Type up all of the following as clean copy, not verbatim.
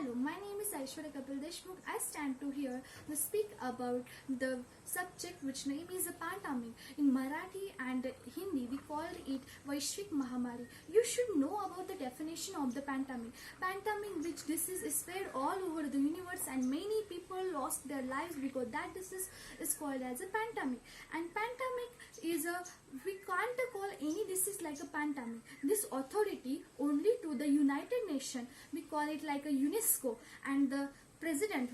Hello, my name is Aishwarya Kapil Deshmukh. I stand to here to speak about the subject which name is a pandemic. In Marathi and Hindi, we call it Vaishvik Mahamari. You should know about the definition of the pandemic. Pandemic, which disease is spread all over the universe, and many people lost their lives because that disease is called as a pandemic. And pandemic is we can't call any disease like a pandemic. This authority only to the United Nations. We call it like a UNESCO, and the president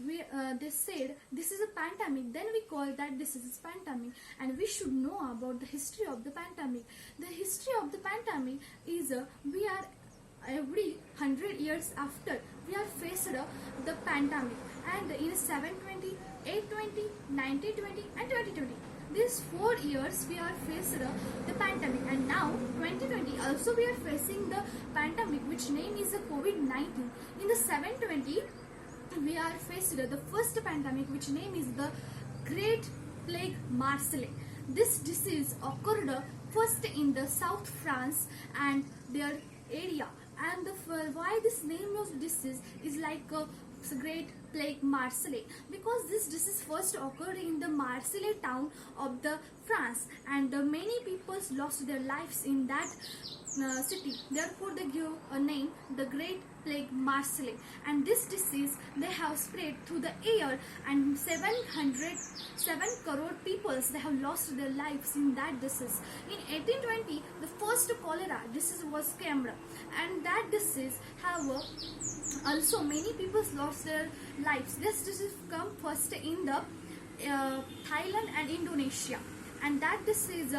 they said this is a pandemic, then we call that this is pandemic. And we should know about the history of the pandemic. The history of the pandemic is we are every 100 years after we are faced the pandemic, and in 720, 820, 1920 and 2020, these 4 years we are faced the pandemic. And now 2020 also we are facing the pandemic which name is the COVID-19. In the 720 we are faced the first pandemic which name is the Great Plague Marseille. This disease occurred first in the South France and their area, and why this name of disease is like Great Plague Marseille, because this disease first occurred in the Marseille town of the France, and many people lost their lives in that city. Therefore they give a name the Great Plague Marseille. And this disease they have spread through the air, and 707 crore people they have lost their lives in that disease. In 1820 the first cholera disease was came, and that disease have also many people lost their lives. This disease come first in the Thailand and Indonesia, and that disease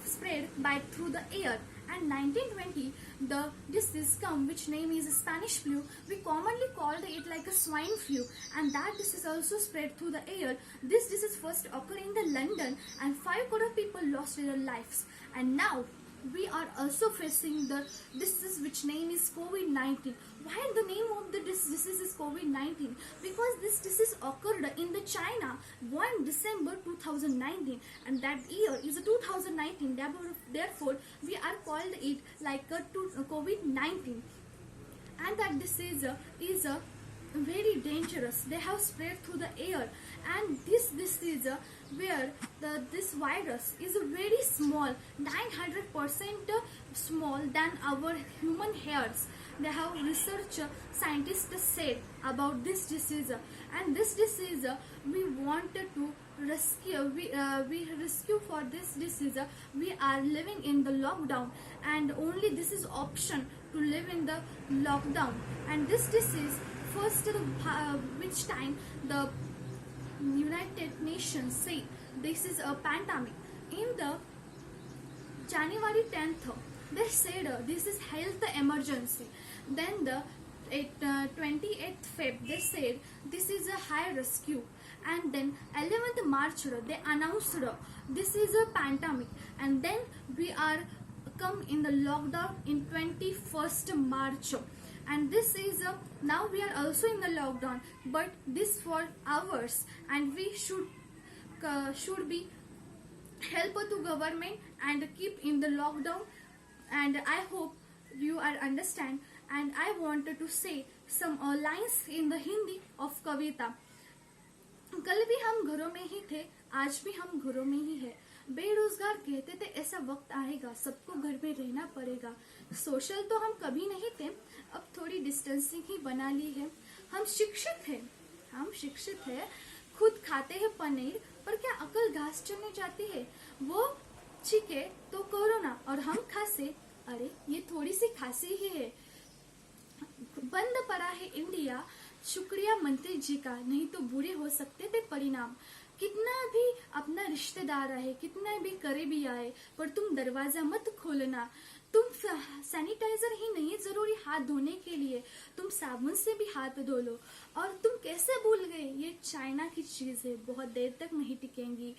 spread by through the air. And 1920 the disease come which name is Spanish flu. We commonly called it like a swine flu, and that disease also spread through the air. This disease first occurred in the London, and 5 crore people lost their lives. And now we are also facing the disease which name is COVID-19. Why the name of the disease is COVID-19? Because this disease occurred in the China 1 December 2019, and that year is 2019. Therefore we are called it like a COVID-19. And that disease is very dangerous. They have spread through the air, and this disease where this virus is very small, 900% small than our human hairs. They have research scientists said about this disease, and this disease we wanted to rescue. We rescue for this disease. We are living in the lockdown, and only this is option to live in the lockdown. And this disease first which time the United Nations say this is a pandemic. In the January 10th they said this is health emergency. Then the 28th Feb they said this is a high rescue, and then 11th March they announced this is a pandemic. And then we are come in the lockdown in 21st March, and this is now we are also in the lockdown, but this for hours, and we should be help to government and keep in the lockdown. And I hope you are understand. And I wanted to say some lines in the Hindi of कविता. कल भी हम घरों में ही थे, आज भी हम घरों में ही है. बेरोजगार कहते थे ऐसा वक्त आएगा, सबको घर में रहना पड़ेगा. सोशल तो हम कभी नहीं थे, अब थोड़ी डिस्टेंसिंग ही बना ली है. हम शिक्षित है, खुद खाते हैं पनीर, पर क्या अकल घास चलने जाती है. वो चीखे तो कोरोना और हम खांसे, अरे ये थोड़ी सी खांसी ही है. बंद पड़ा है इंडिया, शुक्रिया मंत्री जी का, नहीं तो बुरे हो सकते थे परिणाम. कितना भी अपना रिश्तेदार आए, कितना भी करीबी आए, पर तुम दरवाजा मत खोलना. तुम सैनिटाइजर ही नहीं जरूरी हाथ धोने के लिए, तुम साबुन से भी हाथ धो लो. और तुम कैसे भूल गए ये चाइना की चीज है, बहुत देर तक नहीं टिकेंगी.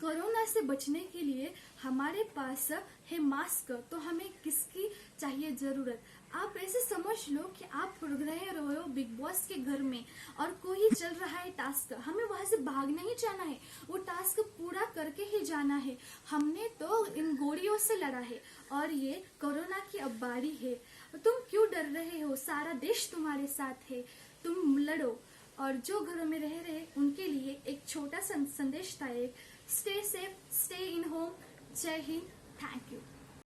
कोरोना से बचने के लिए हमारे पास है मास्क, तो हमें किसकी चाहिए जरूरत. आप ऐसे समझ लो कि आप रह रहे हो बिग बॉस के घर में, और कोई चल रहा है टास्क, हमें वहां से भाग नहीं जाना है, वो टास्क पूरा करके ही जाना है. हमने तो इन गोलियों से लड़ा है, और ये कोरोना की अब बारी है. तुम क्यों डर रहे हो, सारा देश तुम्हारे साथ है, तुम लड़ो। और जो घरों में रह रहे उनके लिए एक छोटा सा संदेश था, एक stay safe, stay in home. जय हिंद, थैंक यू।